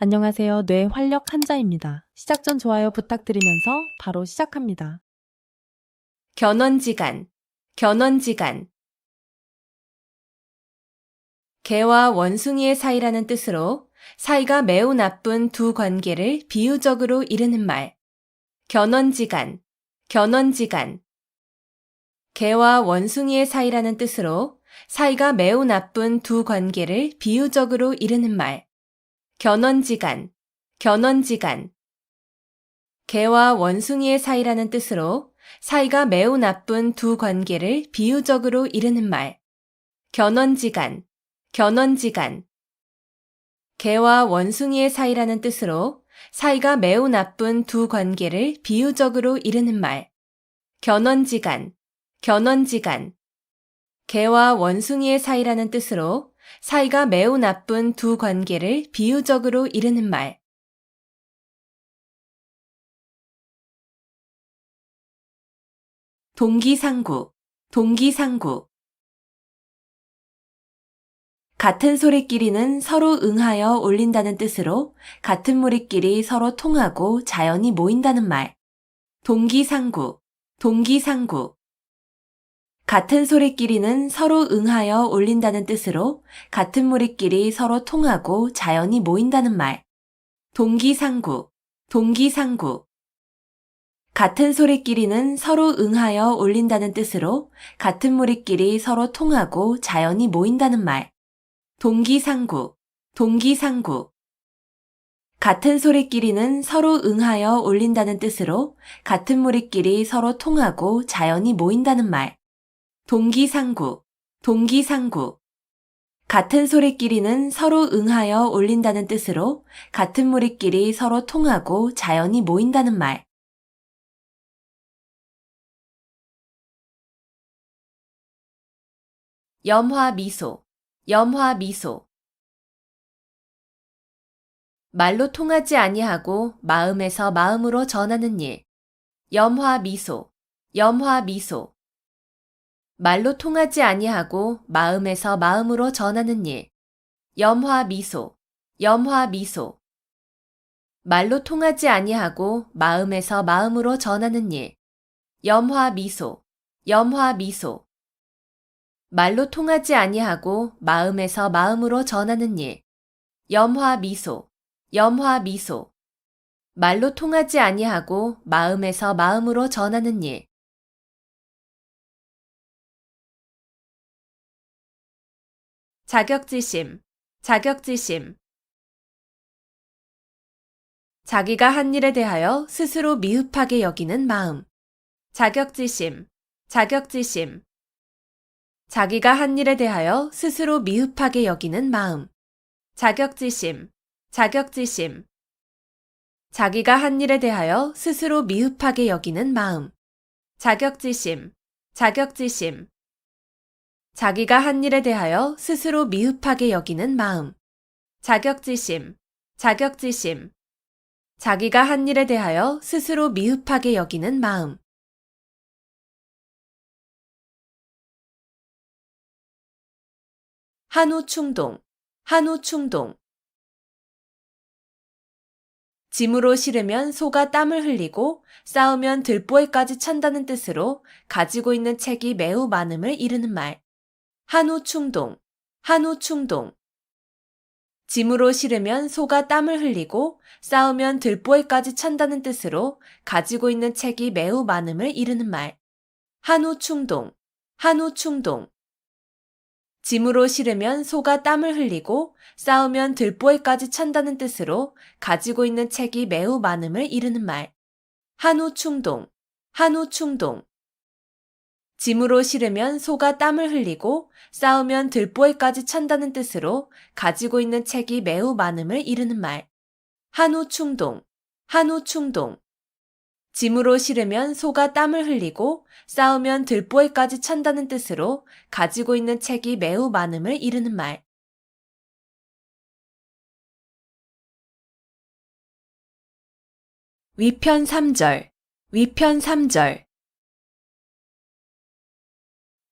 안녕하세요. 뇌 활력 한자입니다. 시작 전 좋아요 부탁드리면서 바로 시작합니다. 견원지간, 견원지간. 개와 원숭이의 사이라는 뜻으로 사이가 매우 나쁜 두 관계를 비유적으로 이르는 말. 견원지간, 견원지간. 개와 원숭이의 사이라는 뜻으로 사이가 매우 나쁜 두 관계를 비유적으로 이르는 말. 견원지간, 견원지간. 개와 원숭이의 사이라는 뜻으로 사이가 매우 나쁜 두 관계를 비유적으로 이르는 말. 견원지간, 견원지간. 개와 원숭이의 사이라는 뜻으로 사이가 매우 나쁜 두 관계를 비유적으로 이르는 말. 견원지간, 견원지간. 개와 원숭이의 사이라는 뜻으로 사이가 매우 나쁜 두 관계를 비유적으로 이르는 말. 동기상구, 동기상구. 같은 소리끼리는 서로 응하여 올린다는 뜻으로 같은 무리끼리 서로 통하고 자연히 모인다는 말. 동기상구, 동기상구. 같은 소리끼리는 서로 응하여 올린다는 뜻으로 같은 무리끼리 서로 통하고 자연히 모인다는 말. 동기상구, 동기상구. 같은 소리끼리는 서로 응하여 올린다는 뜻으로 같은 무리끼리 서로 통하고 자연히 모인다는 말. 동기상구, 동기상구. 같은 소리끼리는 서로 응하여 올린다는 뜻으로 같은 무리끼리 서로 통하고 자연히 모인다는 말. 동기상구, 동기상구. 같은 소리끼리는 서로 응하여 올린다는 뜻으로 같은 무리끼리 서로 통하고 자연히 모인다는 말. 염화미소, 염화미소. 말로 통하지 아니하고 마음에서 마음으로 전하는 일. 염화미소, 염화미소. 말로 통하지 아니하고 마음에서 마음으로 전하는 일. 염화미소, 염화미소. 말로 통하지 아니하고 마음에서 마음으로 전하는 일. 염화미소, 염화미소. 말로 통하지 아니하고 마음에서 마음으로 전하는 일. 염화미소, 염화미소. 말로 통하지 아니하고 마음에서 마음으로 전하는 일. 자격지심, 자격지심. 자기가 한 일에 대하여 스스로 미흡하게 여기는 마음. 자격지심, 자격지심. 자기가 한 일에 대하여 스스로 미흡하게 여기는 마음. 자격지심, 자격지심. 자기가 한 일에 대하여 스스로 미흡하게 여기는 마음. 자격지심, 자격지심. 자기가 한 일에 대하여 스스로 미흡하게 여기는 마음. 자격지심, 자격지심. 자기가 한 일에 대하여 스스로 미흡하게 여기는 마음. 한우충동, 한우충동. 짐으로 실으면 소가 땀을 흘리고 싸우면 들보에까지 찬다는 뜻으로 가지고 있는 책이 매우 많음을 이르는 말. 한우충동, 한우충동. 짐으로 실으면 소가 땀을 흘리고 싸우면 들보에까지 찬다는 뜻으로 가지고 있는 책이 매우 많음을 이르는 말. 한우충동, 한우충동. 짐으로 실으면 소가 땀을 흘리고 싸우면 들보에까지 찬다는 뜻으로 가지고 있는 책이 매우 많음을 이르는 말. 한우충동, 한우충동. 짐으로 실으면 소가 땀을 흘리고 싸우면 들보에까지 찬다는 뜻으로 가지고 있는 책이 매우 많음을 이르는 말. 한우충동, 한우충동. 짐으로 실으면 소가 땀을 흘리고 싸우면 들보에까지 찬다는 뜻으로 가지고 있는 책이 매우 많음을 이르는 말. 위편 3절, 위편 3절.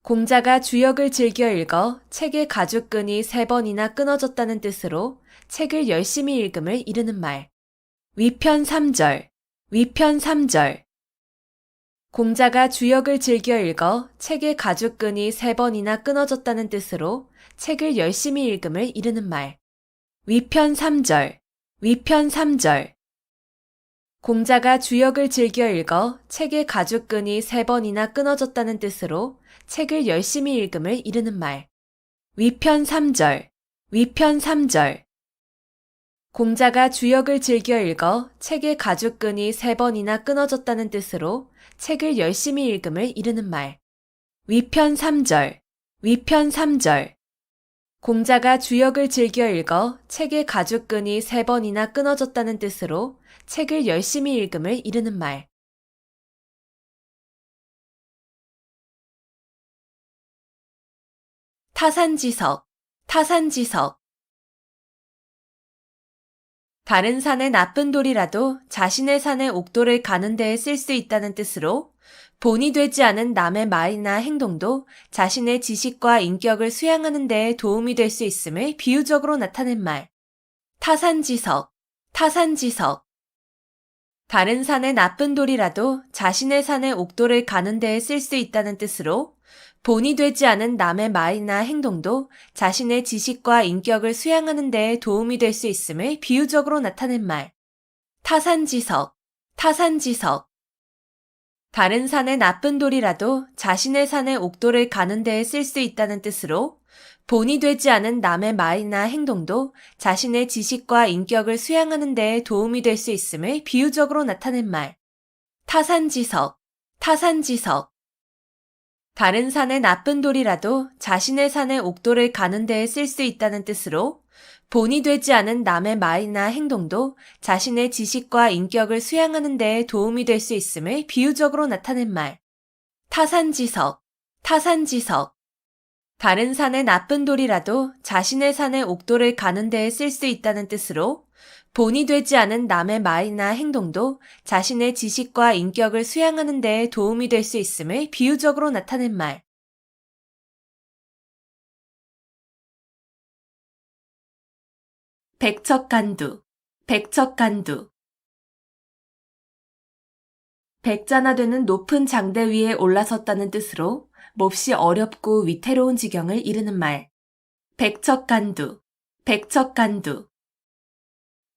공자가 주역을 즐겨 읽어 책의 가죽끈이 3번이나 끊어졌다는 뜻으로 책을 열심히 읽음을 이르는 말. 위편 3절, 위편 3절. 공자가 주역을 즐겨 읽어 책의 가죽끈이 3번이나 끊어졌다는 뜻으로 책을 열심히 읽음을 이르는 말. 위편 3절, 위편 3절. 공자가 주역을 즐겨 읽어 책의 가죽끈이 3번이나 끊어졌다는 뜻으로 책을 열심히 읽음을 이르는 말. 위편 3절, 위편 3절. 공자가 주역을 즐겨 읽어 책의 가죽끈이 3번이나 끊어졌다는 뜻으로 책을 열심히 읽음을 이르는 말. 위편 3절, 위편 3절. 공자가 주역을 즐겨 읽어 책의 가죽끈이 3번이나 끊어졌다는 뜻으로 책을 열심히 읽음을 이르는 말. 타산지석, 타산지석. 다른 산의 나쁜 돌이라도 자신의 산의 옥돌을 가는 데에 쓸 수 있다는 뜻으로 본이 되지 않은 남의 말이나 행동도 자신의 지식과 인격을 수양하는 데에 도움이 될 수 있음을 비유적으로 나타낸 말. 타산지석, 타산지석. 다른 산의 나쁜 돌이라도 자신의 산의 옥돌을 가는 데에 쓸 수 있다는 뜻으로 본이 되지 않은 남의 말이나 행동도 자신의 지식과 인격을 수양하는 데에 도움이 될 수 있음을 비유적으로 나타낸 말. 타산지석, 타산지석. 다른 산의 나쁜 돌이라도 자신의 산의 옥돌을 가는 데에 쓸 수 있다는 뜻으로 본이 되지 않은 남의 말이나 행동도 자신의 지식과 인격을 수양하는 데에 도움이 될 수 있음을 비유적으로 나타낸 말. 타산지석, 타산지석. 다른 산의 나쁜 돌이라도 자신의 산의 옥돌을 가는 데에 쓸 수 있다는 뜻으로 본이 되지 않은 남의 말이나 행동도 자신의 지식과 인격을 수양하는 데에 도움이 될 수 있음을 비유적으로 나타낸 말. 타산지석, 타산지석. 다른 산의 나쁜 돌이라도 자신의 산의 옥돌을 가는 데에 쓸 수 있다는 뜻으로 본이 되지 않은 남의 말이나 행동도 자신의 지식과 인격을 수양하는 데에 도움이 될 수 있음을 비유적으로 나타낸 말. 백척간두, 백척간두. 백자나 되는 높은 장대 위에 올라섰다는 뜻으로 몹시 어렵고 위태로운 지경을 이르는 말. 백척간두, 백척간두.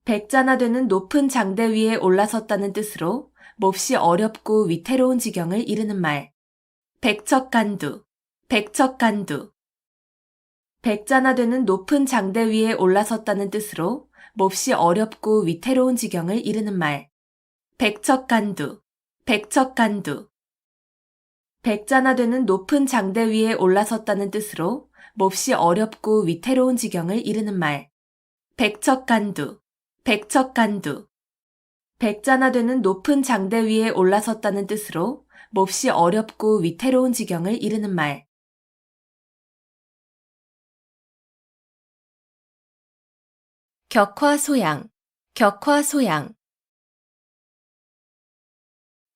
백자나 되는 높은 장대 위에 올라섰다는 뜻으로 몹시 어렵고 위태로운 지경을 이르는 말. 백척간두, 백척간두. 백자나 되는 높은 장대 위에 올라섰다는 뜻으로 몹시 어렵고 위태로운 지경을 이르는 말. 백척간두, 백척간두. 백자나 되는 높은 장대 위에 올라섰다는 뜻으로 몹시 어렵고 위태로운 지경을 이르는 말. 백척간두, 백척간두. 백자나 되는 높은 장대 위에 올라섰다는 뜻으로 몹시 어렵고 위태로운 지경을 이르는 말. 격화소양, 격화소양.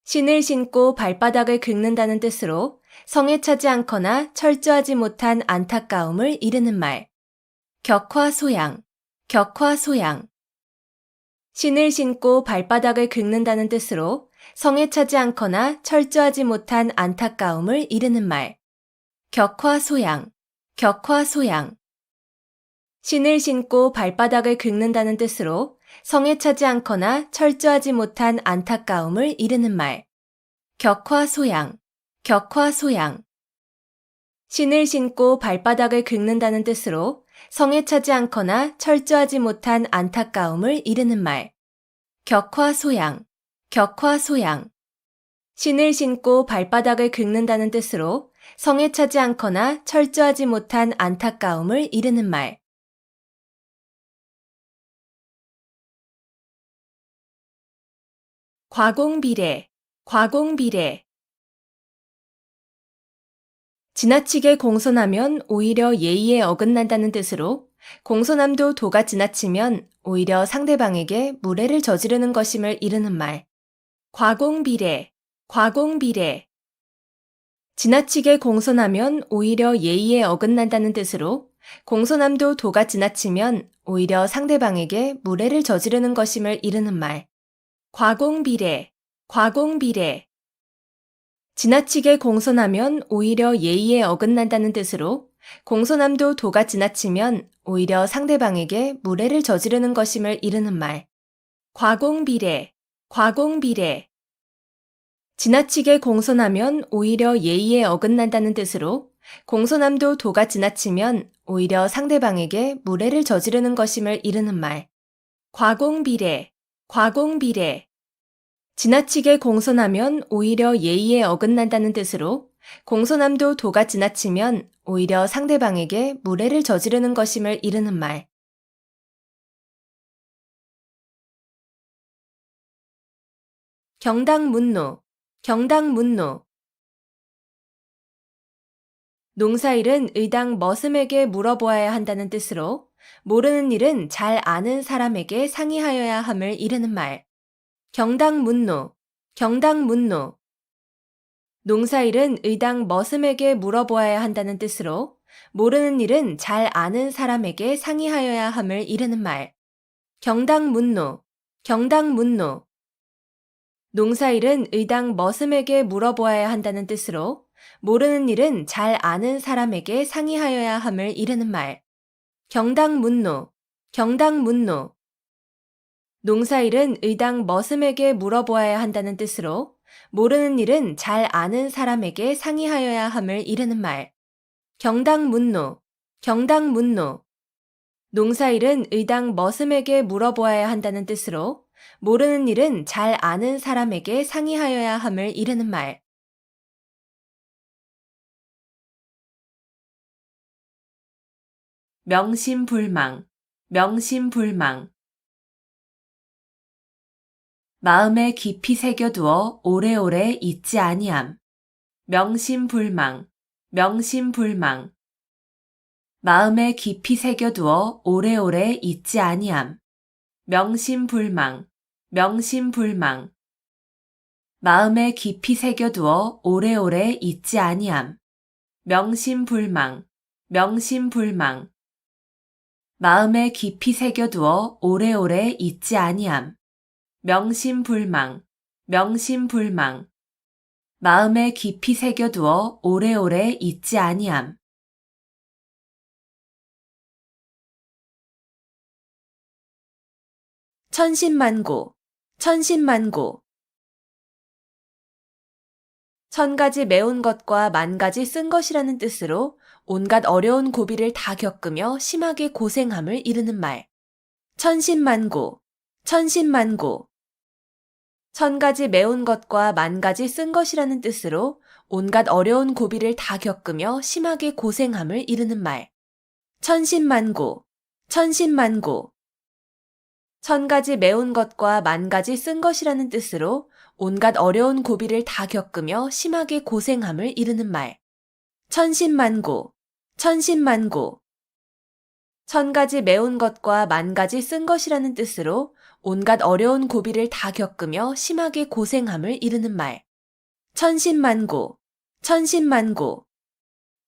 신을 신고 발바닥을 긁는다는 뜻으로 성에 차지 않거나 철저하지 못한 안타까움을 이르는 말. 격화소양, 격화소양. 신을 신고 발바닥을 긁는다는 뜻으로 성에 차지 않거나 철저하지 못한 안타까움을 이르는 말. 격화소양, 격화소양. 신을 신고 발바닥을 긁는다는 뜻으로 성에 차지 않거나 철저하지 못한 안타까움을 이르는 말. 격화소양, 격화소양. 신을 신고 발바닥을 긁는다는 뜻으로 성에 차지 않거나 철저하지 못한 안타까움을 이르는 말. 격화소양, 격화소양. 신을 신고 발바닥을 긁는다는 뜻으로 성에 차지 않거나 철저하지 못한 안타까움을 이르는 말. 과공비례, 과공비례. 지나치게 공손하면 오히려 예의에 어긋난다는 뜻으로 공손함도 도가 지나치면 오히려 상대방에게 무례를 저지르는 것임을 이르는 말. 과공비례, 과공비례. 지나치게 공손하면 오히려 예의에 어긋난다는 뜻으로 공손함도 도가 지나치면 오히려 상대방에게 무례를 저지르는 것임을 이르는 말. 과공비례, 과공비례. 지나치게 공손하면 오히려 예의에 어긋난다는 뜻으로 공손함도 도가 지나치면 오히려 상대방에게 무례를 저지르는 것임을 이르는 말. 과공비례, 과공비례. 지나치게 공손하면 오히려 예의에 어긋난다는 뜻으로 공손함도 도가 지나치면 오히려 상대방에게 무례를 저지르는 것임을 이르는 말. 과공비례, 과공비례. 지나치게 공손하면 오히려 예의에 어긋난다는 뜻으로 공손함도 도가 지나치면 오히려 상대방에게 무례를 저지르는 것임을 이르는 말. 경당문노, 경당문노. 농사일은 의당 머슴에게 물어보아야 한다는 뜻으로 모르는 일은 잘 아는 사람에게 상의하여야 함을 이르는 말. 경당문노, 경당문노. 농사일은 의당 머슴에게 물어보아야 한다는 뜻으로 모르는 일은 잘 아는 사람에게 상의하여야 함을 이르는 말. 경당문노, 경당문노. 농사일은 의당 머슴에게 물어보아야 한다는 뜻으로 모르는 일은 잘 아는 사람에게 상의하여야 함을 이르는 말. 경당문노, 경당문노. 농사일은 의당 머슴에게 물어보아야 한다는 뜻으로 모르는 일은 잘 아는 사람에게 상의하여야 함을 이르는 말. 경당문노, 경당문노. 농사일은 의당 머슴에게 물어보아야 한다는 뜻으로 모르는 일은 잘 아는 사람에게 상의하여야 함을 이르는 말. 명심불망, 명심불망. 마음에 깊이 새겨두어 오래오래 잊지 아니함. 명심불망, 명심불망. 마음에 깊이 새겨두어 오래오래 잊지 아니함. 명심불망, 명심불망. 마음에 깊이 새겨두어 오래오래 잊지 아니함. 명심불망, 명심불망. 마음에 깊이 새겨두어 오래오래 잊지 아니함. 명심불망, 명심불망. 마음에 깊이 새겨두어 오래오래 잊지 아니함. 천신만고, 천신만고. 천 가지 매운 것과 만 가지 쓴 것이라는 뜻으로 온갖 어려운 고비를 다 겪으며 심하게 고생함을 이르는 말. 천신만고, 천신만고. 천 가지 매운 것과 만 가지 쓴 것이라는 뜻으로 온갖 어려운 고비를 다 겪으며 심하게 고생함을 이르는 말. 천신만고, 천신만고. 천 가지 매운 것과 만 가지 쓴 것이라는 뜻으로 온갖 어려운 고비를 다 겪으며 심하게 고생함을 이르는 말. 천신만고, 천신만고. 천 가지 매운 것과 만 가지 쓴 것이라는 뜻으로 온갖 어려운 고비를 다 겪으며 심하게 고생함을 이르는 말. 천신만고, 천신만고.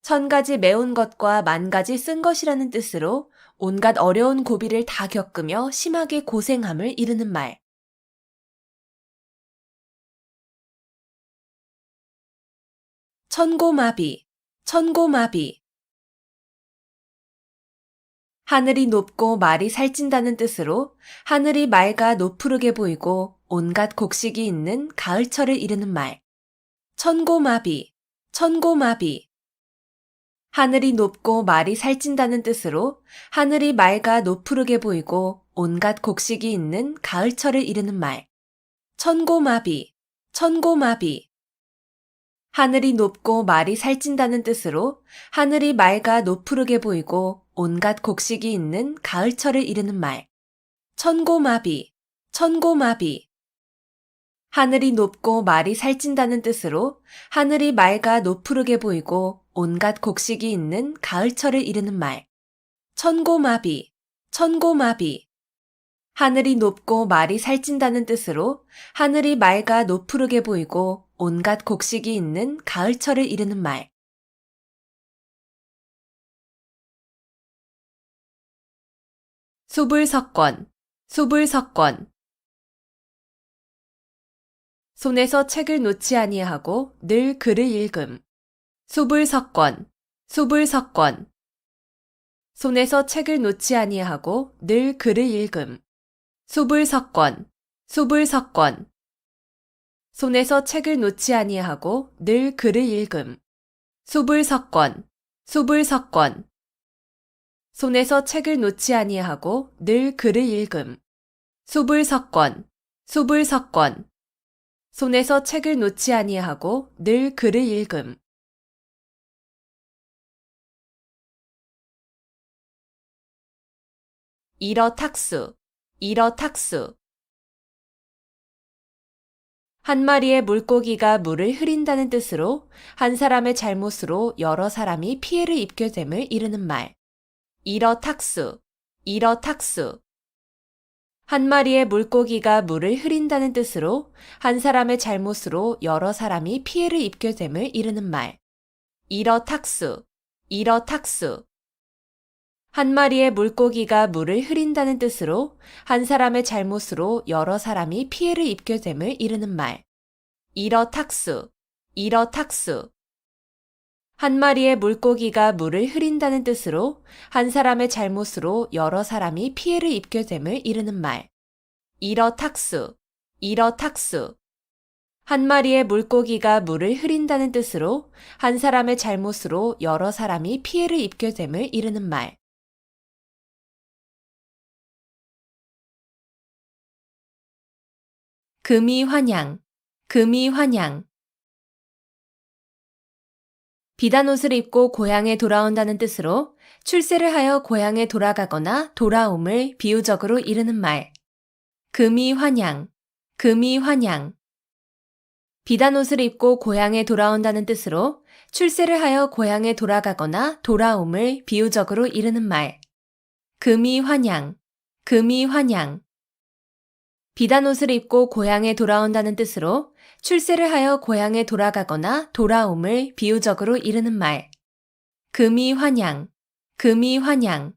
천 가지 매운 것과 만 가지 쓴 것이라는 뜻으로 온갖 어려운 고비를 다 겪으며 심하게 고생함을 이르는 말. 천고마비, 천고마비. 하늘이 높고 말이 살찐다는 뜻으로 하늘이 맑아 노푸르게 보이고 온갖 곡식이 있는 가을철을 이르는 말. 천고마비, 천고마비. 하늘이 높고 말이 살찐다는 뜻으로 하늘이 맑아 노푸르게 보이고 온갖 곡식이 있는 가을철을 이르는 말. 천고마비, 천고마비. 하늘이 높고 말이 살찐다는 뜻으로 하늘이 맑아 노푸르게 보이고 온갖 곡식이 있는 가을철을 이르는 말. 천고마비, 천고마비. 하늘이 높고 말이 살찐다는 뜻으로 하늘이 맑아 노푸르게 보이고 온갖 곡식이 있는 가을철을 이르는 말. 천고마비, 천고마비. 하늘이 높고 말이 살찐다는 뜻으로 하늘이 맑아 노푸르게 보이고 온갖 곡식이 있는 가을철을 이르는 말. 소불석권, 소불석권. 손에서 책을 놓지 아니하고 늘 글을 읽음. 소불석권, 소불석권. 손에서 책을 놓지 아니하고 늘 글을 읽음. 소불석권, 소불석권. 손에서 책을 놓지 아니하고 늘 글을 읽음. 소불석권, 소불석권. 손에서 책을 놓지 아니하고 늘 글을 읽음. 소불석권, 소불석권. 손에서 책을 놓지 아니하고 늘 글을 읽음. 일어탁수, 일어탁수. 한 마리의 물고기가 물을 흐린다는 뜻으로 한 사람의 잘못으로 여러 사람이 피해를 입게 됨을 이르는 말. 일어탁수, 일어탁수. 한 마리의 물고기가 물을 흐린다는 뜻으로 한 사람의 잘못으로 여러 사람이 피해를 입게 됨을 이르는 말. 일어탁수, 일어탁수. 한 마리의 물고기가 물을 흐린다는 뜻으로 한 사람의 잘못으로 여러 사람이 피해를 입게 됨을 이르는 말. 일어탁수, 일어탁수. 한 마리의 물고기가 물을 흐린다는 뜻으로 한 사람의 잘못으로 여러 사람이 피해를 입게 됨을 이르는 말. 일어탁수, 일어탁수. 한 마리의 물고기가 물을 흐린다는 뜻으로 한 사람의 잘못으로 여러 사람이 피해를 입게 됨을 이르는 말. 금이환양, 금이환양. 비단 옷을 입고 고향에 돌아온다는 뜻으로 출세를 하여 고향에 돌아가거나 돌아옴을 비유적으로 이르는 말. 금이환양, 금이환양. 비단 옷을 입고 고향에 돌아온다는 뜻으로 출세를 하여 고향에 돌아가거나 돌아옴을 비유적으로 이르는 말. 금이환양, 금이환양. 비단 옷을 입고 고향에 돌아온다는 뜻으로 출세를 하여 고향에 돌아가거나 돌아옴을 비유적으로 이르는 말. 금이환양, 금이환양.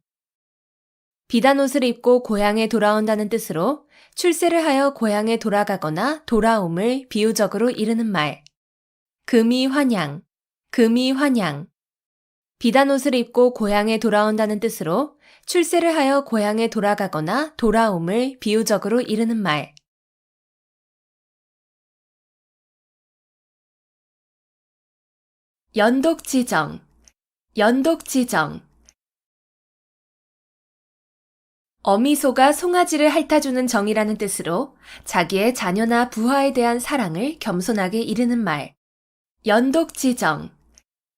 비단 옷을 입고 고향에 돌아온다는 뜻으로 출세를 하여 고향에 돌아가거나 돌아옴을 비유적으로 이르는 말. 금이환양, 금이환양. 비단 옷을 입고 고향에 돌아온다는 뜻으로 출세를 하여 고향에 돌아가거나 돌아옴을 비유적으로 이르는 말. 연독지정, 연독지정. 어미소가 송아지를 핥아주는 정이라는 뜻으로 자기의 자녀나 부하에 대한 사랑을 겸손하게 이르는 말. 연독지정,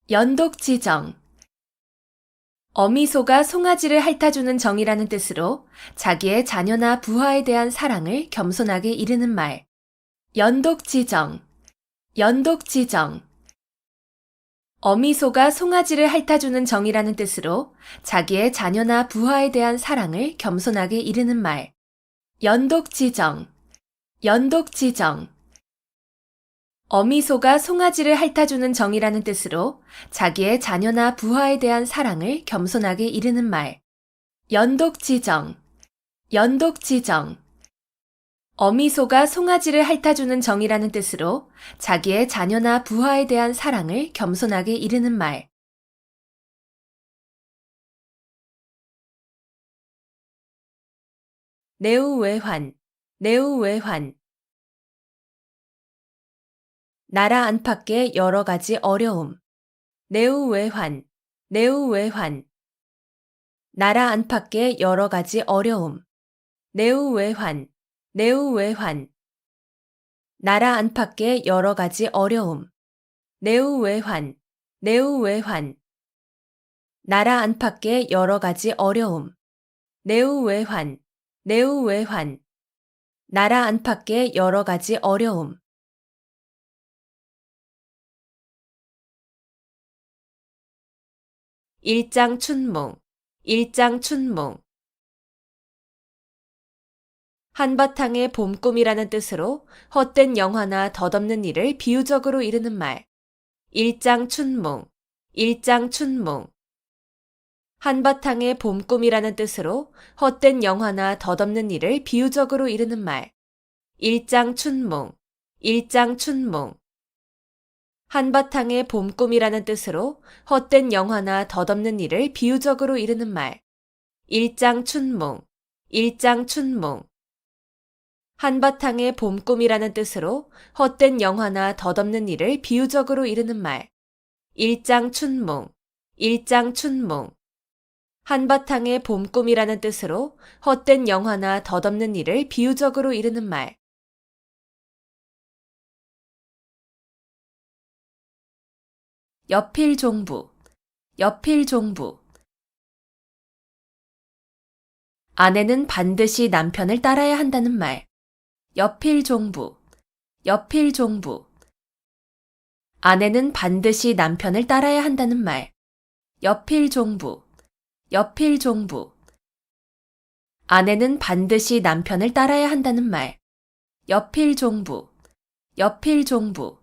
연독지정. 어미소가 송아지를 핥아주는 정이라는 뜻으로 자기의 자녀나 부하에 대한 사랑을 겸손하게 이르는 말. 연독지정, 연독지정. 어미소가 송아지를 핥아주는 정이라는 뜻으로 자기의 자녀나 부하에 대한 사랑을 겸손하게 이르는 말. 연독지정, 연독지정. 어미소가 송아지를 핥아주는 정이라는 뜻으로 자기의 자녀나 부하에 대한 사랑을 겸손하게 이르는 말. 연독지정, 연독지정. 어미소가 송아지를 핥아주는 정이라는 뜻으로 자기의 자녀나 부하에 대한 사랑을 겸손하게 이르는 말. 내우외환, 내우외환. 나라 안팎의 여러 가지 어려움. 내우외환, 내우외환. 나라 안팎의 여러 가지 어려움. 내우외환, 내우외환. 나라 안팎의 여러 가지 어려움. 내우외환, 내우외환. 나라 안팎의 여러 가지 어려움. 내우외환, 내우외환. 나라 안팎의 여러 가지 어려움. 일장춘몽, 일장춘몽. 한바탕의 봄꿈이라는 뜻으로 헛된 영화나 덧없는 일을 비유적으로 이르는 말. 일장춘몽, 일장춘몽. 한바탕의 봄꿈이라는 뜻으로 헛된 영화나 덧없는 일을 비유적으로 이르는 말. 일장춘몽, 일장춘몽. 한바탕의 봄꿈이라는 뜻으로 헛된 영화나 덧없는 일을 비유적으로 이르는 말. 일장춘몽, 일장춘몽. 한바탕의 봄꿈이라는 뜻으로 헛된 영화나 덧없는 일을 비유적으로 이르는 말. 일장춘몽, 일장춘몽. 한바탕의 봄꿈이라는 뜻으로 헛된 영화나 덧없는 일을 비유적으로 이르는 말. 여필종부, 여필종부. 아내는 반드시 남편을 따라야 한다는 말. 여필종부, 여필종부. 아내는 반드시 남편을 따라야 한다는 말. 여필종부, 여필종부. 아내는 반드시 남편을 따라야 한다는 말. 여필종부, 여필종부.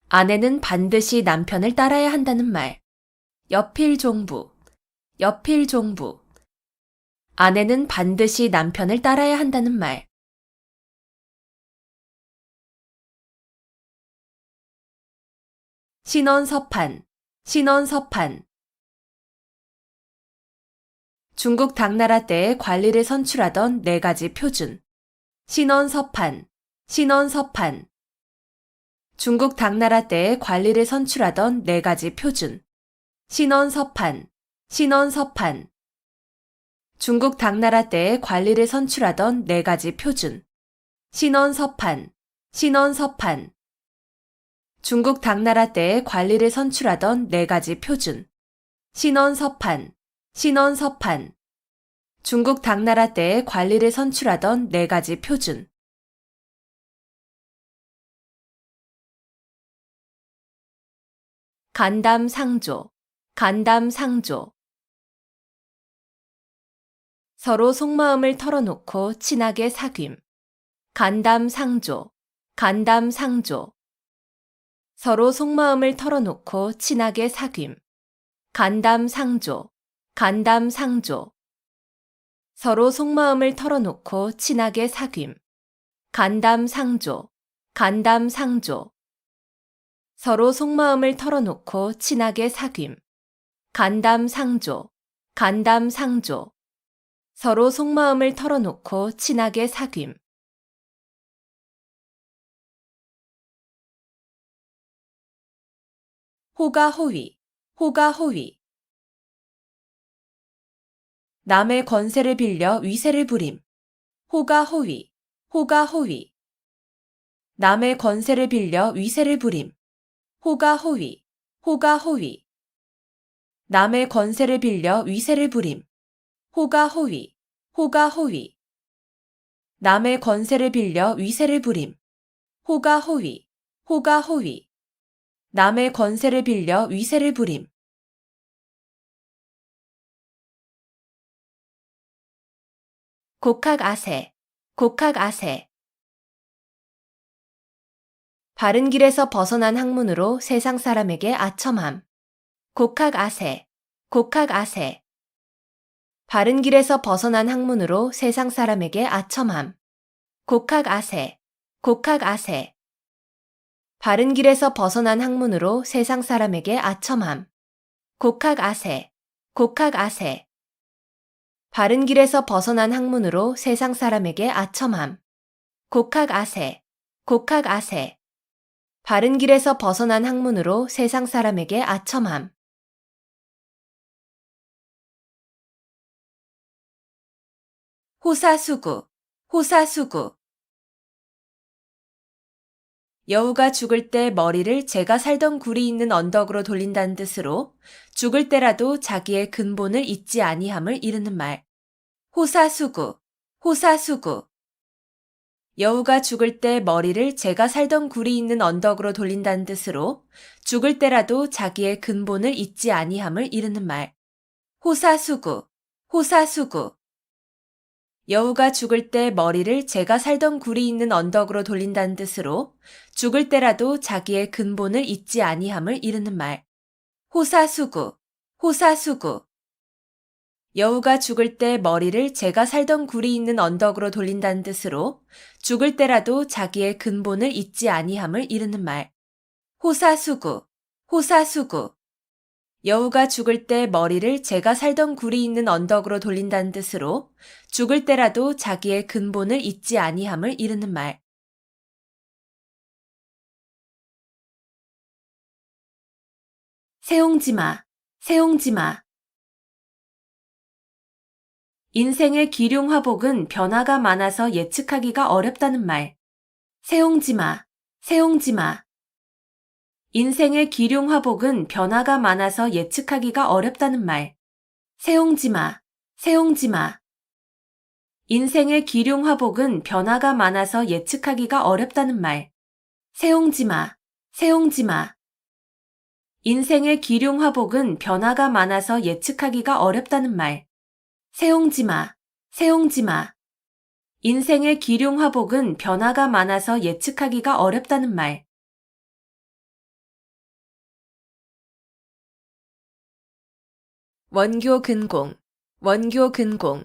아내는 반드시 남편을 따라야 한다는 말. 여필종부, 여필종부. 아내는 반드시 남편을 따라야 한다는 말. 신원서판, 신원서판. 중국 당나라 때의 관리를 선출하던 4가지 표준. 신원서판, 신원서판. 중국 당나라 때의 관리를 선출하던 4가지 표준. 신원서판, 신원서판. 중국 당나라 때의 관리를 선출하던 4가지 표준. 신원서판, 신원서판. 중국 당나라 때의 관리를 선출하던 4가지 표준. 신원서판, 신원서판. 중국 당나라 때의 관리를 선출하던 4가지 표준. 간담상조, 간담상조. 서로 속마음을 털어놓고 친하게 사귐. 간담상조, 간담상조. 서로 속마음을 털어놓고 친하게 사귐. 간담상조, 간담상조. 서로 속마음을 털어놓고 친하게 사귐. 간담상조, 간담상조. 서로 속마음을 털어놓고 친하게 사귐. 간담상조, 간담상조. 서로 속마음을 털어놓고 친하게 사귐. 호가호위, 호가호위. 남의 권세를 빌려 위세를 부림. 호가호위, 호가호위. 남의 권세를 빌려 위세를 부림. 호가호위, 호가호위. 남의 권세를 빌려 위세를 부림. 호가호위, 호가호위. 남의 권세를 빌려 위세를 부림. 호가호위, 호가호위. 남의 권세를 빌려 위세를 부림. 곡학아세, 곡학아세. 바른 길에서 벗어난 학문으로 세상 사람에게 아첨함. 곡학아세, 곡학아세. 바른 길에서 벗어난 학문으로 세상 사람에게 아첨함. 곡학아세, 곡학아세. 바른 길에서 벗어난 학문으로 세상 사람에게 아첨함. 곡학아세, 곡학아세. 바른 길에서 벗어난 학문으로 세상 사람에게 아첨함. 곡학아세, 곡학아세. 바른 길에서 벗어난 학문으로 세상 사람에게 아첨함. 호사수구, 호사수구. 여우가 죽을 때 머리를 제가 살던 굴이 있는 언덕으로 돌린다는 뜻으로 죽을 때라도 자기의 근본을 잊지 아니함을 이르는 말. 호사수구, 호사수구. 여우가 죽을 때 머리를 제가 살던 굴이 있는 언덕으로 돌린다는 뜻으로 죽을 때라도 자기의 근본을 잊지 아니함을 이르는 말. 호사수구, 호사수구. 여우가 죽을 때 머리를 제가 살던 굴이 있는 언덕으로 돌린다는 뜻으로 죽을 때라도 자기의 근본을 잊지 아니함을 이르는 말. 호사수구, 호사수구. 여우가 죽을 때 머리를 제가 살던 굴이 있는 언덕으로 돌린다는 뜻으로 죽을 때라도 자기의 근본을 잊지 아니함을 이르는 말. 호사수구, 호사수구. 여우가 죽을 때 머리를 제가 살던 굴이 있는 언덕으로 돌린다는 뜻으로 죽을 때라도 자기의 근본을 잊지 아니함을 이르는 말. 세옹지마, 세옹지마. 인생의 기륭화복은 변화가 많아서 예측하기가 어렵다는 말. 세옹지마, 세옹지마. 인생의 기륭화복은 변화가 많아서 예측하기가 어렵다는 말. 세옹지마, 세옹지마. 인생의 기륭화복은 변화가 많아서 예측하기가 어렵다는 말. 세옹지마, 세옹지마. 인생의 기륭화복은 변화가 많아서 예측하기가 어렵다는 말. 세옹지마, 세옹지마. 인생의 기륭화복은 변화가 많아서 예측하기가 어렵다는 말. 원교 근공, 원교 근공.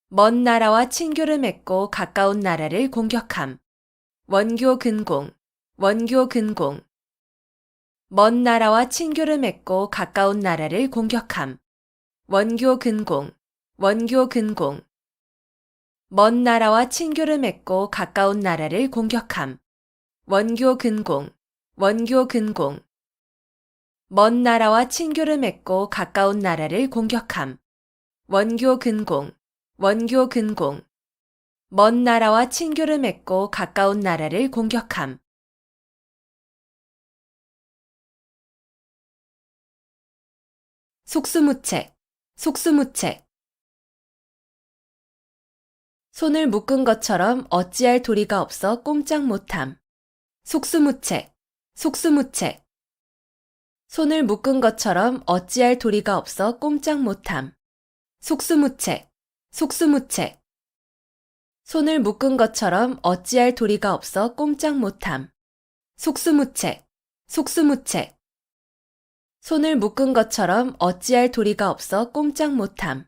먼 나라와 친교를 맺고 가까운 나라를 공격함. 원교 근공, 원교 근공. 먼 나라와 친교를 맺고 가까운 나라를 공격함. 원교 근공, 원교 근공. 먼 나라와 친교를 맺고 가까운 나라를 공격함. 원교 근공, 원교 근공. 먼 나라와 친교를 맺고 가까운 나라를 공격함. 원교 근공, 원교 근공. 먼 나라와 친교를 맺고 가까운 나라를 공격함. 속수무책, 속수무책. 손을 묶은 것처럼 어찌할 도리가 없어 꼼짝 못함. 속수무책, 속수무책. 손을 묶은 것처럼 어찌할 도리가 없어 꼼짝 못함. 속수무책, 속수무책. 손을 묶은 것처럼 어찌할 도리가 없어 꼼짝 못함. 속수무책, 속수무책. 손을 묶은 것처럼 어찌할 도리가 없어 꼼짝 못함.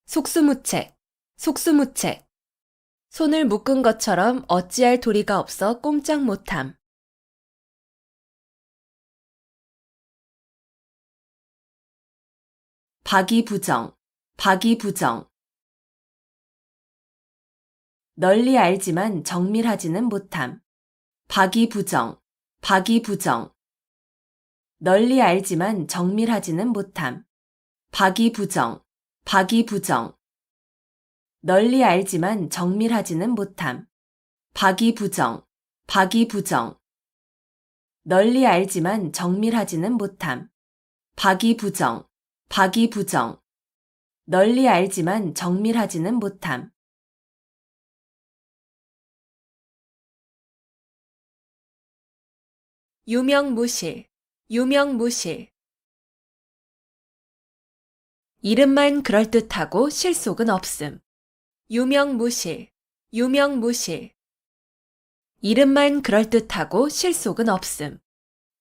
속수무책, 속수무책. 손을 묶은 것처럼 어찌할 도리가 없어 꼼짝 못함. 박이부정, 박이부정. 널리 알지만 정밀하지는 못함. 박이부정, 박이부정. 널리 알지만 정밀하지는 못함. 박이부정, 박이부정. 널리 알지만 정밀하지는 못함. 박이부정, 박이부정. 널리 알지만 정밀하지는 못함. 박이부정, 박이부정. 널리 알지만 정밀하지는 못함. 유명무실, 유명무실. 이름만 그럴듯하고 실속은 없음. 유명무실, 유명무실. 이름만 그럴듯하고 실속은 없음.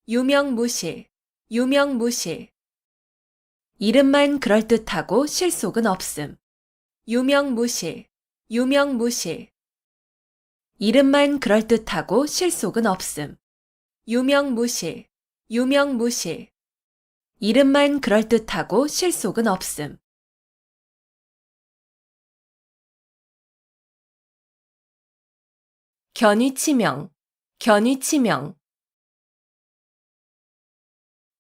유명무실, 유명무실. 이름만 그럴듯하고 실속은 없음. 유명무실, 유명무실. 이름만 그럴듯하고 실속은 없음. 유명무실, 유명무실. 이름만 그럴듯하고 실속은 없음. 견이치명, 견이치명.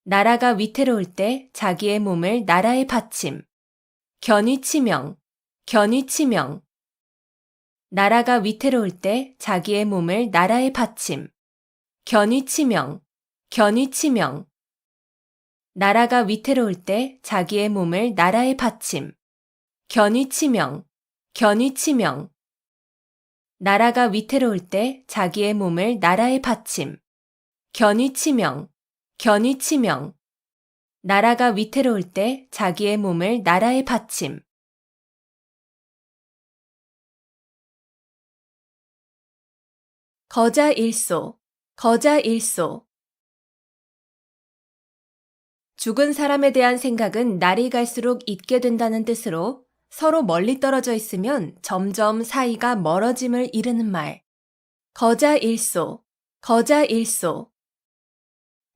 나라가 위태로울 때 자기의 몸을 나라에 바침. 견이치명, 견이치명. 나라가 위태로울 때 자기의 몸을 나라에 바침. 견이치명, 견이치명. 나라가 위태로울 때 자기의 몸을 나라에 바침. 견이치명, 견이치명. 나라가 위태로울 때 자기의 몸을 나라에 바침. 견이치명, 견이치명. 나라가 위태로울 때 자기의 몸을 나라에 바침. 거자일소, 거자일소. 죽은 사람에 대한 생각은 날이 갈수록 잊게 된다는 뜻으로 서로 멀리 떨어져 있으면 점점 사이가 멀어짐을 이르는 말. 거자일소, 거자일소.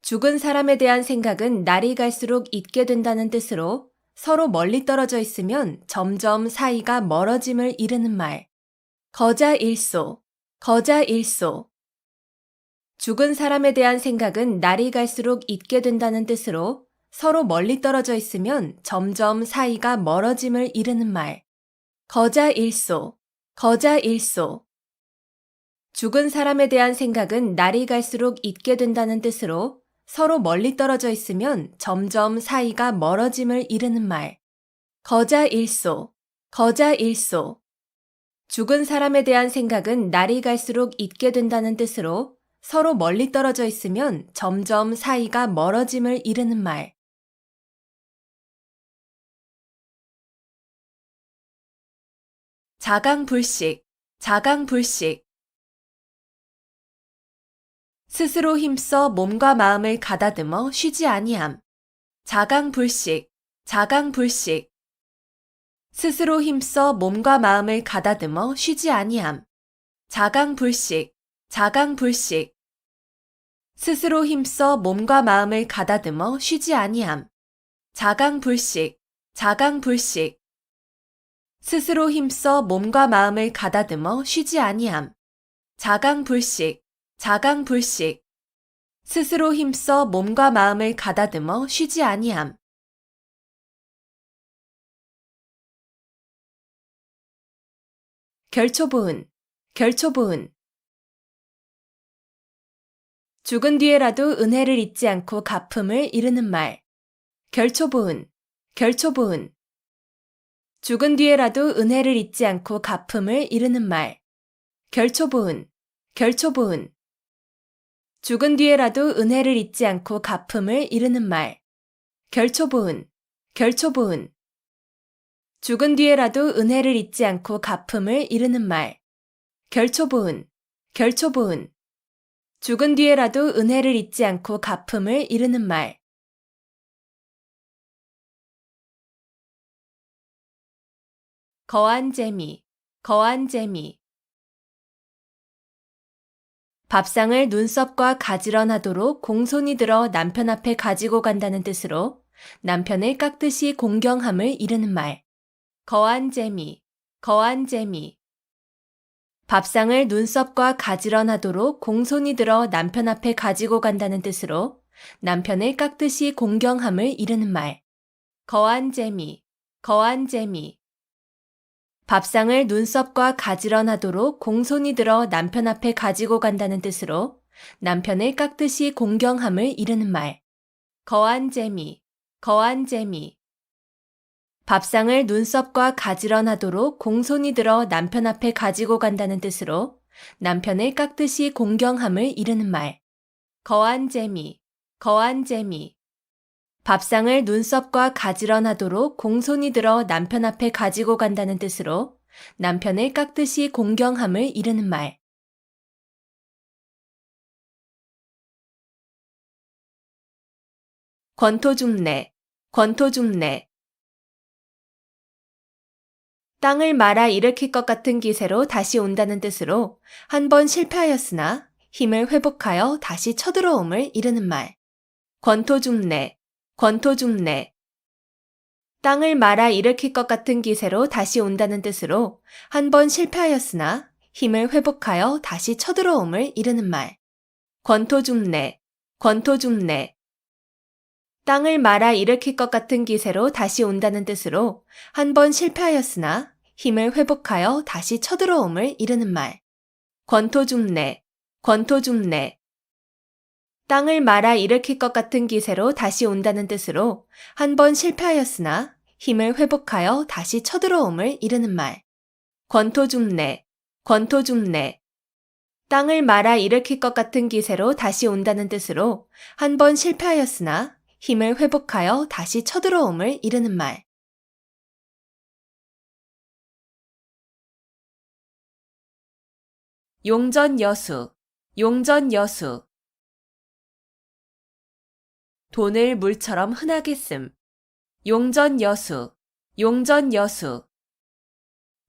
죽은 사람에 대한 생각은 날이 갈수록 잊게 된다는 뜻으로 서로 멀리 떨어져 있으면 점점 사이가 멀어짐을 이르는 말. 거자일소, 거자일소. 죽은 사람에 대한 생각은 날이 갈수록 잊게 된다는 뜻으로 서로 멀리 떨어져 있으면 점점 사이가 멀어짐을 이르는 말. 거자일소, 거자일소. 죽은 사람에 대한 생각은 날이 갈수록 잊게 된다는 뜻으로 서로 멀리 떨어져 있으면 점점 사이가 멀어짐을 이르는 말. 거자일소, 거자일소. 죽은 사람에 대한 생각은 날이 갈수록 잊게 된다는 뜻으로 서로 멀리 떨어져 있으면 점점 사이가 멀어짐을 이르는 말. 자강불식, 자강불식. 스스로 힘써 몸과 마음을 가다듬어 쉬지 아니함. 자강불식, 자강불식. 스스로 힘써 몸과 마음을 가다듬어 쉬지 아니함. 자강불식, 자강불식. 스스로 힘써 몸과 마음을 가다듬어 쉬지 아니함. 자강불식, 자강불식. 스스로 힘써 몸과 마음을 가다듬어 쉬지 아니함. 자강불식, 자강불식. 스스로 힘써 몸과 마음을 가다듬어 쉬지 아니함. 결초부은, 결초부은. 죽은 뒤에라도 은혜를 잊지 않고 갚음을 이르는 말. 결초부은, 결초부은. 죽은 뒤에라도 은혜를 잊지 않고 갚음을 이르는 말. 결초부은, 결초부은. 죽은 뒤에라도 은혜를 잊지 않고 갚음을 이르는 말. 결초부은, 결초부은. 죽은 뒤에라도 은혜를 잊지 않고 갚음을 이르는 말. 결초부은, 결초부은. 죽은 뒤에라도 은혜를 잊지 않고 갚음을 이르는 말. 거한 재미, 거한 재미. 밥상을 눈썹과 가지런하도록 공손히 들어 남편 앞에 가지고 간다는 뜻으로 남편을 깎듯이 공경함을 이르는 말. 거한 재미, 거한 재미. 밥상을 눈썹과 가지런하도록 공손히 들어 남편 앞에 가지고 간다는 뜻으로 남편을 깎듯이 공경함을 이르는 말. 거한 재미, 거한 재미. 밥상을 눈썹과 가지런하도록 공손히 들어 남편 앞에 가지고 간다는 뜻으로 남편을 깎듯이 공경함을 이르는 말. 거한 재미, 거한 재미. 밥상을 눈썹과 가지런하도록 공손히 들어 남편 앞에 가지고 간다는 뜻으로 남편을 깎듯이 공경함을 이르는 말. 거한 재미, 거한 재미. 밥상을 눈썹과 가지런하도록 공손히 들어 남편 앞에 가지고 간다는 뜻으로 남편을 깎듯이 공경함을 이르는 말. 권토중래, 권토중래. 땅을 말아 일으킬 것 같은 기세로 다시 온다는 뜻으로 한 번 실패하였으나 힘을 회복하여 다시 쳐들어옴을 이르는 말. 권토중래, 권토중래. 땅을 말아 일으킬 것 같은 기세로 다시 온다는 뜻으로 한 번 실패하였으나 힘을 회복하여 다시 쳐들어옴을 이르는 말. 권토중래, 권토중래. 땅을 말아 일으킬 것 같은 기세로 다시 온다는 뜻으로 한 번 실패하였으나 힘을 회복하여 다시 쳐들어옴을 이르는 말. 권토중래, 권토중래. 땅을 말아 일으킬 것 같은 기세로 다시 온다는 뜻으로 한 번 실패하였으나 힘을 회복하여 다시 쳐들어옴을 이르는 말. 권토중래, 권토중래. 땅을 말아 일으킬 것 같은 기세로 다시 온다는 뜻으로 한 번 실패하였으나 힘을 회복하여 다시 쳐들어옴을 이르는 말. 용전여수, 용전 여수. 돈을 물처럼 흔하게 씀. 용전 여수. 용전 여수.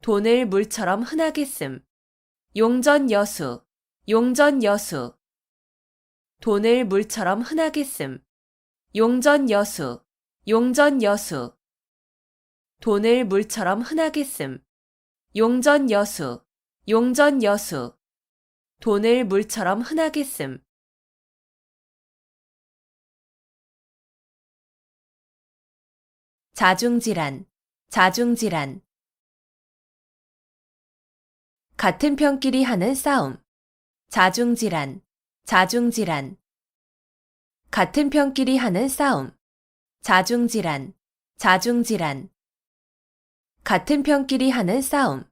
돈을 물처럼 흔하게 씀. 용전 여수. 용전 여수. 돈을 물처럼 흔하게 씀. 용전 여수. 용전 여수. 돈을 물처럼 흔하게 씀. 용전 여수. 용전 여수. 돈을 물처럼 흔하게 씀. 자중질환. 자중질환. 같은 편끼리 하는 싸움. 자중질환. 자중질환. 같은 편끼리 하는 싸움. 자중질환. 자중질환. 같은 편끼리 하는 싸움.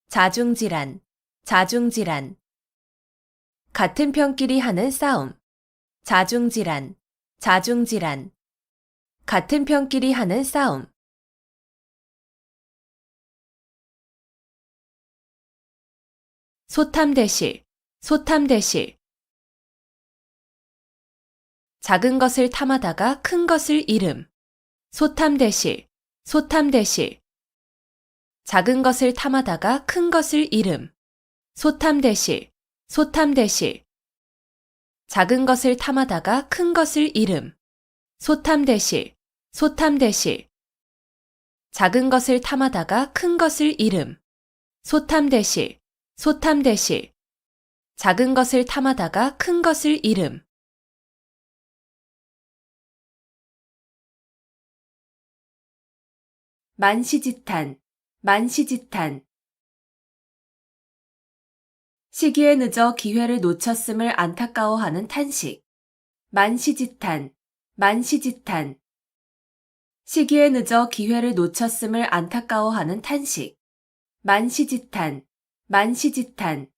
자중질환. 자중질환. 같은 편끼리 하는 싸움. 자중질환. 자중질환. 같은 편끼리 하는 싸움. 소탐대실. 소탐대실. 작은 것을 탐하다가 큰 것을 잃음. 소탐대실. 소탐대실. 작은 것을 탐하다가 큰 것을 잃음. 소탐대실. 소탐대실. 작은 것을 탐하다가 큰 것을 잃음. 소탐대실. 소탐대실. 작은 것을 탐하다가 큰 것을 잃음. 소탐대실. 소탐대실. 작은 것을 탐하다가 큰 것을 잃음. 만시지탄. 만시지탄. 시기에 늦어 기회를 놓쳤음을 안타까워하는 탄식. 만시지탄. 만시지탄. 시기에 늦어 기회를 놓쳤음을 안타까워하는 탄식. 만시지탄. 만시지탄.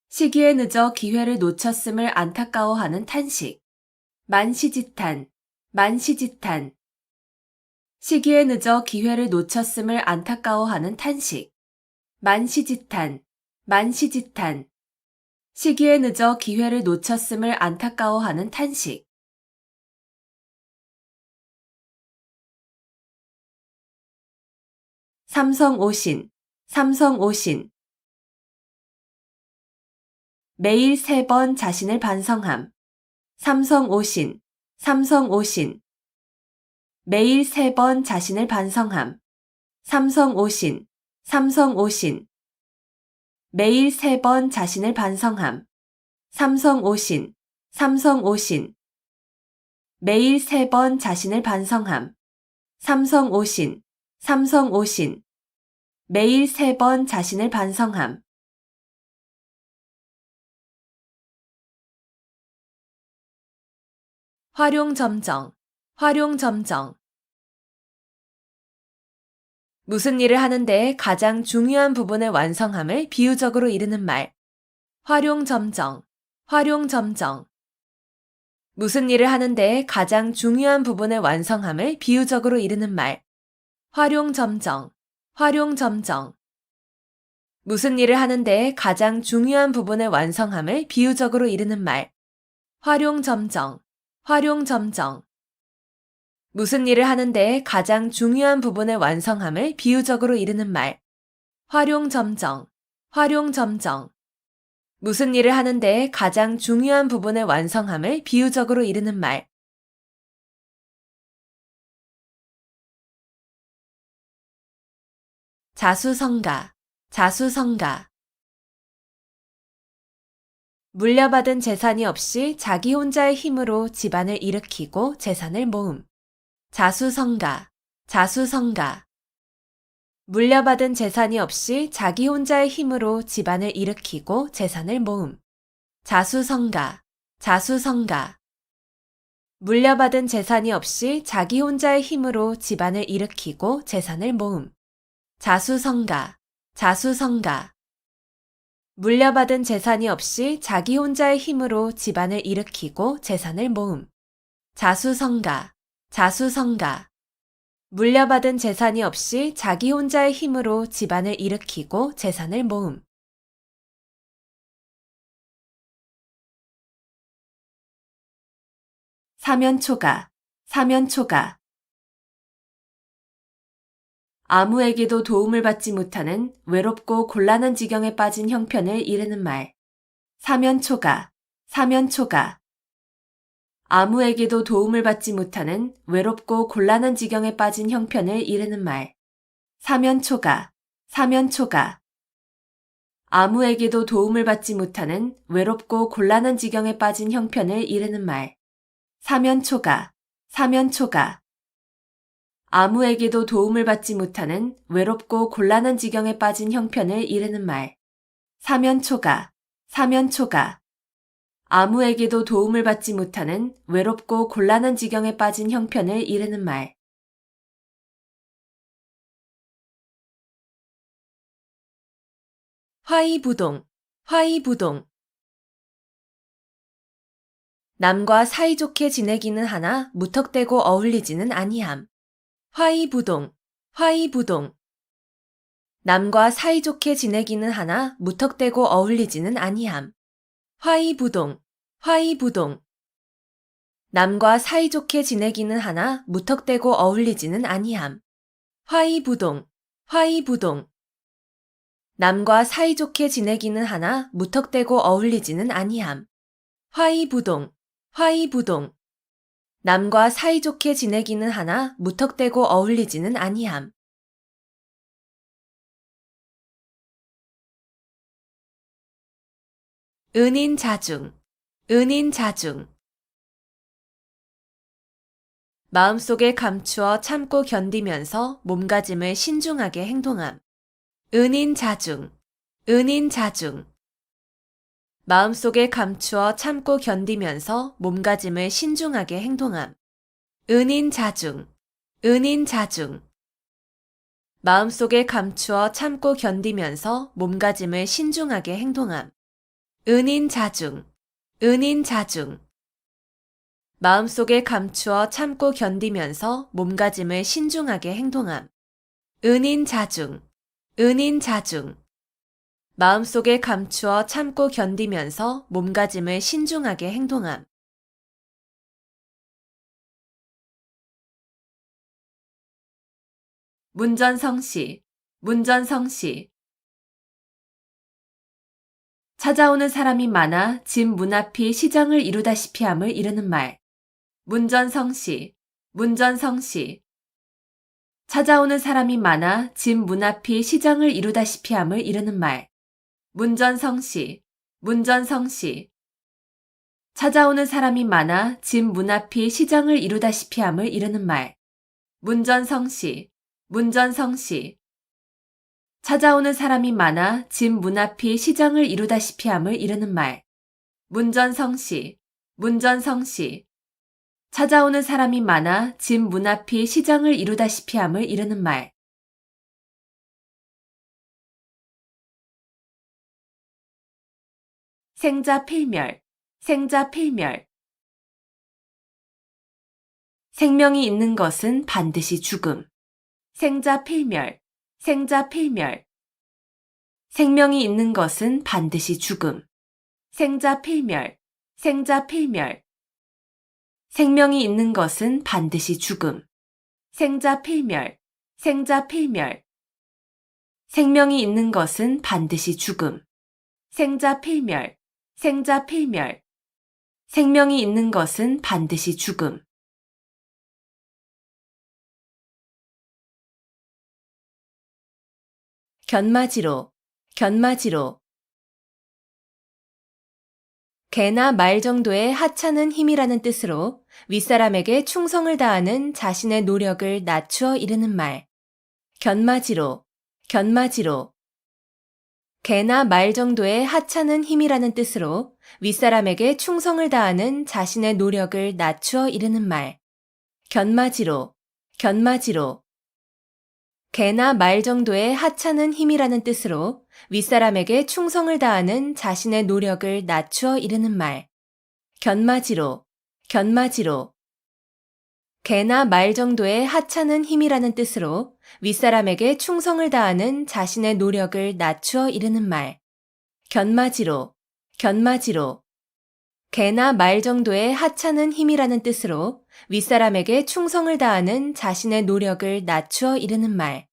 시기에 늦어 기회를 놓쳤음을 안타까워하는 탄식. 만시지탄. 만시지탄. 시기에 늦어 기회를 놓쳤음을 안타까워하는 탄식. 만시지탄. 만시지탄. 시기에 늦어 기회를 놓쳤음을 안타까워하는 탄식. 삼성오신. 삼성오신. 매일 3번 자신을 반성함. 삼성오신. 삼성오신. 매일 3번 자신을 반성함. 삼성오신. 삼성오신. 매일 3번 자신을 반성함. 삼성오신. 삼성오신. 매일 3번 자신을 반성함. 삼성오신. 삼성오신. 매일 3번 자신을 반성함. 활용점정. 활용점정. 무슨 일을 하는데 가장 중요한 부분을 완성함을 비유적으로 이르는 말. 활용점정. 활용점정. 무슨 일을 하는데 가장 중요한 부분을 완성함을 비유적으로 이르는 말. 활용점정. 활용점정. 무슨 일을 하는데 가장 중요한 부분을 완성함을 비유적으로 이르는 말. 활용점정. 활용점정. 무슨 일을 하는데 가장 중요한 부분을 완성함을 비유적으로 이르는 말. 활용점정. 활용점정. 무슨 일을 하는데 가장 중요한 부분을 완성함을 비유적으로 이르는 말. 자수성가. 자수성가. 물려받은 재산이 없이 자기 혼자의 힘으로 집안을 일으키고 재산을 모음. 자수성가. 자수성가. 물려받은 재산이 없이 자기 혼자의 힘으로 집안을 일으키고 재산을 모음. 자수성가. 자수성가. 물려받은 재산이 없이 자기 혼자의 힘으로 집안을 일으키고 재산을 모음. 자수성가. 자수성가. 물려받은 재산이 없이 자기 혼자의 힘으로 집안을 일으키고 재산을 모음. 자수성가. 자수성가. 물려받은 재산이 없이 자기 혼자의 힘으로 집안을 일으키고 재산을 모음. 사면초가, 사면초가. 아무에게도 도움을 받지 못하는 외롭고 곤란한 지경에 빠진 형편을 이르는 말. 사면초가, 사면초가. 아무에게도 도움을 받지 못하는 외롭고 곤란한 지경에 빠진 형편을 이르는 말. 사면초가, 사면초가. 아무에게도 도움을 받지 못하는 외롭고 곤란한 지경에 빠진 형편을 이르는 말. 사면초가, 사면초가. 아무에게도 도움을 받지 못하는 외롭고 곤란한 지경에 빠진 형편을 이르는 말. 사면초가, 사면초가. 아무에게도 도움을 받지 못하는 외롭고 곤란한 지경에 빠진 형편을 이르는 말. 화이부동, 화이부동. 남과 사이좋게 지내기는 하나 무턱대고 어울리지는 아니함. 화이부동, 화이부동. 남과 사이좋게 지내기는 하나 무턱대고 어울리지는 아니함. 화이부동, 화이부동. 남과 사이좋게 지내기는 하나 무턱대고 어울리지는 아니함. 화이부동, 화이부동. 남과 사이좋게 지내기는 하나 무턱대고 어울리지는 아니함. 화이부동, 화이부동. 남과 사이좋게 지내기는 하나 무턱대고 어울리지는 아니함. 은인자중, 은인자중. 마음속에 감추어 참고 견디면서 몸가짐을 신중하게 행동함. 은인자중, 은인자중. 마음속에 감추어 참고 견디면서 몸가짐을 신중하게 행동함. 은인자중, 은인자중. 마음속에 감추어 참고 견디면서 몸가짐을 신중하게 행동함. 은인자중, 은인자중. 마음속에 감추어 참고 견디면서 몸가짐을 신중하게 행동함. 은인자중, 은인자중. 마음속에 감추어 참고 견디면서 몸가짐을 신중하게 행동함. 문전성시, 문전성시. 찾아오는 사람이 많아 집 문 앞이 시장을 이루다시피 함을 이르는 말. 문전성시, 문전성시. 찾아오는 사람이 많아 집 문 앞이 시장을 이루다시피 함을 이르는 말. 문전성시, 문전성시. 찾아오는 사람이 많아 집 문 앞이 시장을 이루다시피 함을 이르는 말. 문전성시, 문전성시. 찾아오는 사람이 많아 집 문 앞이 시장을 이루다시피 함을 이르는 말. 문전성시, 문전성시. 찾아오는 사람이 많아 집 문 앞이 시장을 이루다시피 함을 이르는 말. 생자필멸, 생자필멸. 생명이 있는 것은 반드시 죽음. 생자필멸, 생자필멸. 생명이 있는 것은 반드시 죽음. 생자필멸, 생자필멸. 생명이 있는 것은 반드시 죽음. 생자필멸, 생자필멸. 생명이 있는 것은 반드시 죽음. 생자필멸, 생자필멸. 생명이 있는 것은 반드시 죽음. 견마지로, 견마지로. 개나 말 정도의 하찮은 힘이라는 뜻으로 윗사람에게 충성을 다하는 자신의 노력을 낮추어 이르는 말. 견마지로, 견마지로. 개나 말 정도의 하찮은 힘이라는 뜻으로 윗사람에게 충성을 다하는 자신의 노력을 낮추어 이르는 말. 견마지로, 견마지로. 개나 말 정도의 하찮은 힘이라는 뜻으로 윗사람에게 충성을 다하는 자신의 노력을 낮추어 이르는 말. 견마지로, 견마지로. 개나 말 정도의 하찮은 힘이라는 뜻으로 윗사람에게 충성을 다하는 자신의 노력을 낮추어 이르는 말. 견마지로, 견마지로. 개나 말 정도의 하찮은 힘이라는 뜻으로 윗사람에게 충성을 다하는 자신의 노력을 낮추어 이르는 말.